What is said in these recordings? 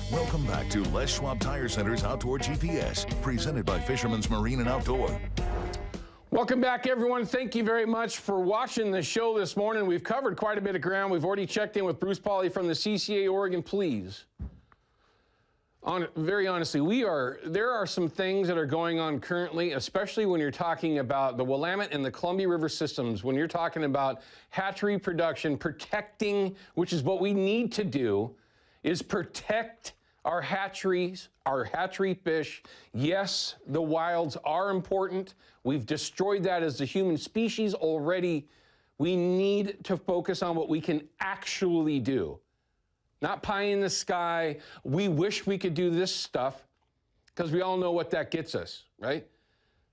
Welcome back to Les Schwab Tire Center's Outdoor GPS, presented by Fisherman's Marine and Outdoor. Welcome back, everyone. Thank you very much for watching the show this morning. We've covered quite a bit of ground. We've already checked in with Bruce Pauly from the CCA Oregon. Please, very honestly, there are some things that are going on currently, especially when you're talking about the Willamette and the Columbia River systems, when you're talking about hatchery production, protecting, which is what we need to do, is protect our hatcheries, our hatchery fish. Yes, the wilds are important. We've destroyed that as the human species already. We need to focus on what we can actually do. Not pie in the sky. We wish we could do this stuff, because we all know what that gets us, right?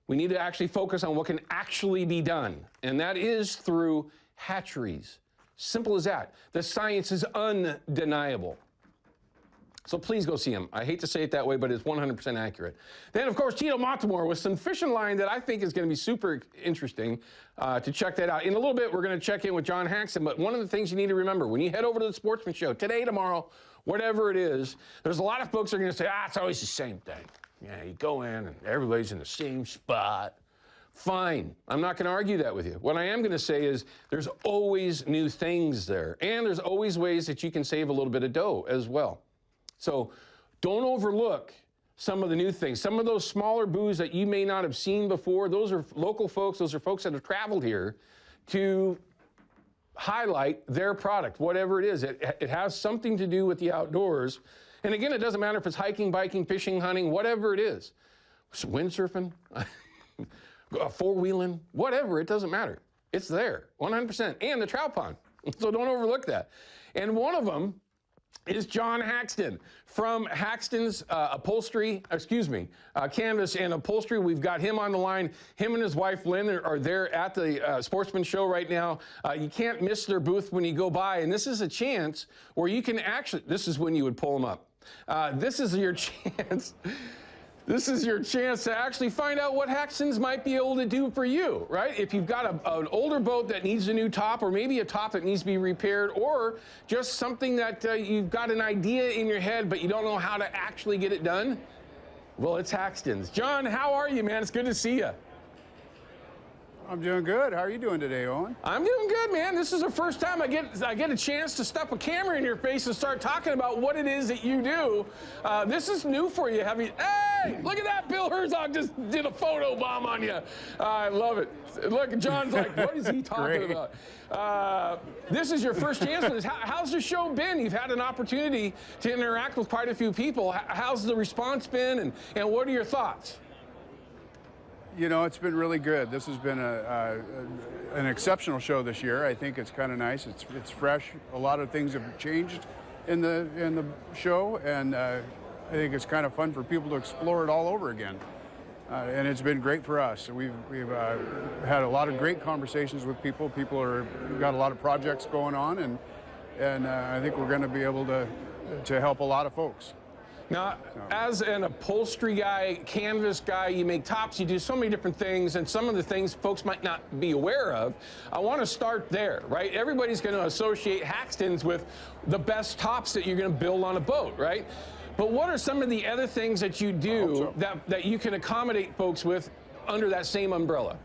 We need to actually focus on what can actually be done, and that is through hatcheries. Simple as that. The science is undeniable. So please go see him. I hate to say it that way, but it's 100% accurate. Then, of course, Tito Montemore with some fishing line that I think is going to be super interesting to check that out. In a little bit, we're going to check in with John Haxton, but one of the things you need to remember, when you head over to the Sportsman Show, today, tomorrow, whatever it is, there's a lot of folks that are going to say, it's always the same thing. Yeah, you go in and everybody's in the same spot. Fine. I'm not going to argue that with you. What I am going to say is there's always new things there, and there's always ways that you can save a little bit of dough as well. So don't overlook some of the new things. Some of those smaller booths that you may not have seen before, those are local folks, those are folks that have traveled here to highlight their product, whatever it is. It has something to do with the outdoors. And again, it doesn't matter if it's hiking, biking, fishing, hunting, whatever it is. Windsurfing, four-wheeling, whatever, it doesn't matter. It's there, 100%. And the trout pond, so don't overlook that. And one of them is John Haxton from Haxton's Canvas and Upholstery. We've got him on the line. Him and his wife, Lynn, are there at the Sportsman Show right now. You can't miss their booth when you go by, and this is a chance where you can actually, this is when you would pull them up. This is your chance. This is your chance to actually find out what Haxton's might be able to do for you, right? If you've got an older boat that needs a new top, or maybe a top that needs to be repaired, or just something that you've got an idea in your head, but you don't know how to actually get it done, well, it's Haxton's. John, how are you, man? It's good to see you. I'm doing good. How are you doing today, Owen? I'm doing good, man. This is the first time I get a chance to stuff a camera in your face and start talking about what it is that you do. This is new for you. Hey, look at that. Bill Herzog just did a photo bomb on you. I love it. Look, John's like, what is he talking about? This is your first chance for this. How's the show been? You've had an opportunity to interact with quite a few people. How's the response been, and what are your thoughts? You know, it's been really good. This has been an exceptional show this year. I think it's kind of nice. It's fresh. A lot of things have changed in the show, and I think it's kind of fun for people to explore it all over again. And it's been great for us. We've had a lot of great conversations with people. People got a lot of projects going on, and I think we're going to be able to help a lot of folks. Now, as an upholstery guy, canvas guy, you make tops, you do so many different things, and some of the things folks might not be aware of. I want to start there, right? Everybody's going to associate Haxton's with the best tops that you're going to build on a boat, right? But what are some of the other things that you do that you can accommodate folks with under that same umbrella?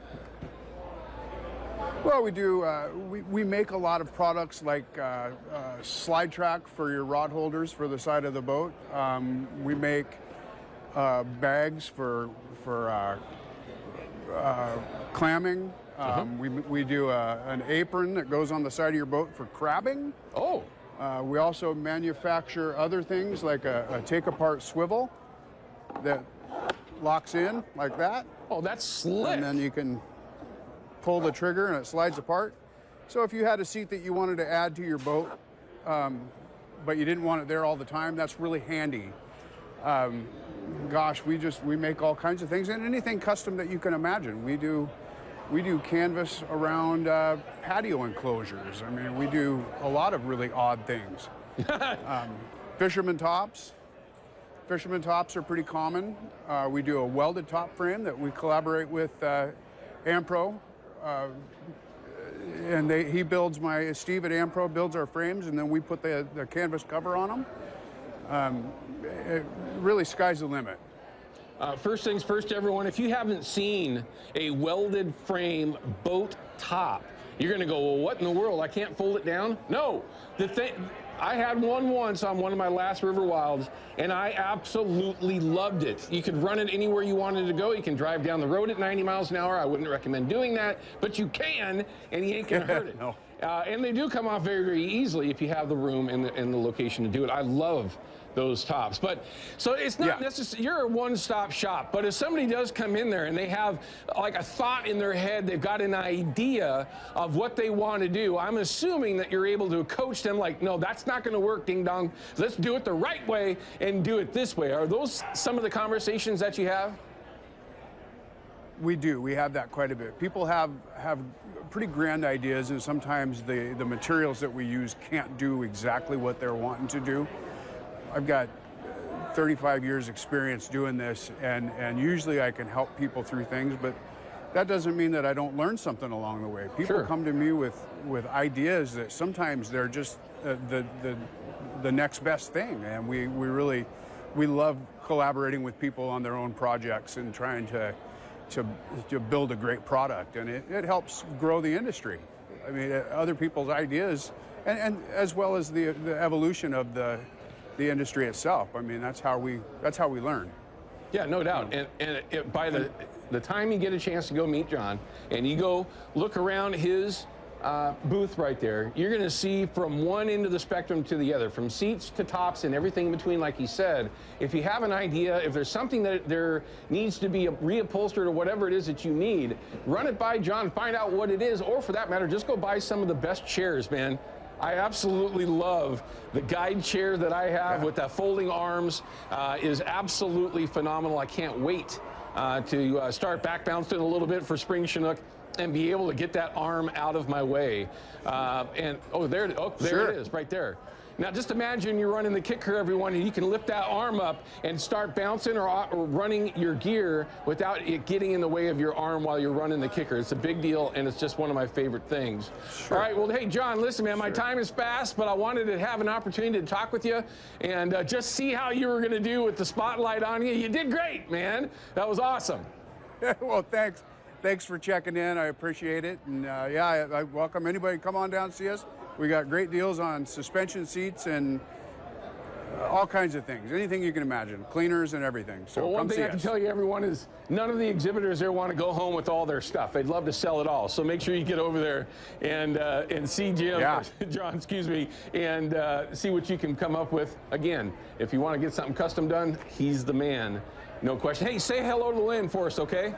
Well, we do. We make a lot of products like slide track for your rod holders for the side of the boat. We make bags for clamming. We do an apron that goes on the side of your boat for crabbing. Oh. We also manufacture other things like a take-apart swivel that locks in like that. Oh, that's slick. And then you can pull the trigger and it slides apart. So if you had a seat that you wanted to add to your boat, but you didn't want it there all the time, that's really handy. Gosh, we make all kinds of things, and anything custom that you can imagine. We do canvas around patio enclosures. I mean, we do a lot of really odd things. Fisherman tops. Fisherman tops are pretty common. We do a welded top frame that we collaborate with Ampro. And Steve at Ampro builds our frames, and then we put the canvas cover on them. Really, sky's the limit. First things first, everyone, if you haven't seen a welded frame boat top, you're going to go, well, what in the world? I can't fold it down? No. I had one once on one of my last River Wilds, and I absolutely loved it. You could run it anywhere you wanted to go. You can drive down the road at 90 miles an hour. I wouldn't recommend doing that, but you can, and you ain't going to hurt it. No. And they do come off very, very easily if you have the room and the location to do it. I love those tops. But so it's not necessarily, you're a one-stop shop, but if somebody does come in there and they have like a thought in their head, they've got an idea of what they want to do, I'm assuming that you're able to coach them like, no, that's not going to work, ding dong. Let's do it the right way and do it this way. Are those some of the conversations that you have? We do. We have that quite a bit. People have pretty grand ideas, and sometimes the materials that we use can't do exactly what they're wanting to do. I've got 35 years experience doing this, and usually I can help people through things, but that doesn't mean that I don't learn something along the way. People come to me with ideas that sometimes they're just the next best thing, and we love collaborating with people on their own projects and trying to build a great product, and it helps grow the industry. I mean, other people's ideas, and as well as the evolution of the industry itself. I mean, that's how we learn. Yeah, no doubt. And by the time you get a chance to go meet John and you go look around his booth right there, you're going to see from one end of the spectrum to the other, from seats to tops and everything in between, like he said. If you have an idea, if there's something that there needs to be reupholstered or whatever it is that you need, run it by John, find out what it is, or for that matter, just go buy some of the best chairs, man. I absolutely love the guide chair that I have with the folding arms. Is absolutely phenomenal. I can't wait to start back bouncing a little bit for spring Chinook and be able to get that arm out of my way. There it is, right there. Now, just imagine you're running the kicker, everyone, and you can lift that arm up and start bouncing or running your gear without it getting in the way of your arm while you're running the kicker. It's a big deal, and it's just one of my favorite things. All right, well, hey, John, listen, man, my time is fast, but I wanted to have an opportunity to talk with you and just see how you were going to do with the spotlight on you. You did great, man. That was awesome. Well, thanks. Thanks for checking in. I appreciate it. And I welcome anybody. Come on down and see us. We got great deals on suspension seats and all kinds of things. Anything you can imagine. Cleaners and everything. So well, one thing I can tell you, everyone, is none of the exhibitors there want to go home with all their stuff. They'd love to sell it all. So make sure you get over there and see John, excuse me, and see what you can come up with. Again, if you want to get something custom done, he's the man. No question. Hey, say hello to Lynn for us, okay?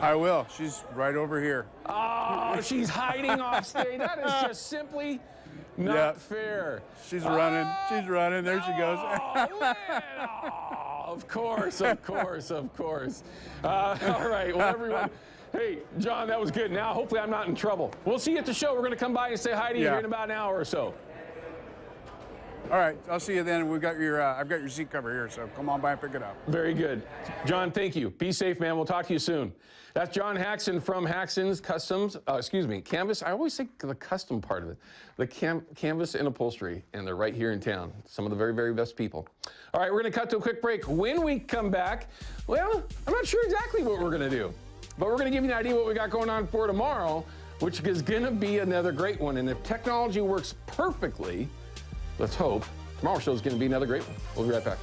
I will. She's right over here. Oh, she's hiding off stage. That is just simply not fair. She's running. She's running. There she goes. Of course, of course, of course. All right. Well, everyone. Hey, John, that was good. Now, hopefully I'm not in trouble. We'll see you at the show. We're going to come by and say hi to you here in about an hour or so. All right, I'll see you then. We've got your, I've got your seat cover here, so come on by and pick it up. Very good. John, thank you. Be safe, man. We'll talk to you soon. That's John Haxton from Haxton's Customs, Canvas. I always think the custom part of it. The Canvas and Upholstery, and they're right here in town. Some of the very, very best people. All right, we're going to cut to a quick break. When we come back, well, I'm not sure exactly what we're going to do, but we're going to give you an idea what we got going on for tomorrow, which is going to be another great one. And if technology works perfectly, let's hope tomorrow's show is going to be another great one. We'll be right back.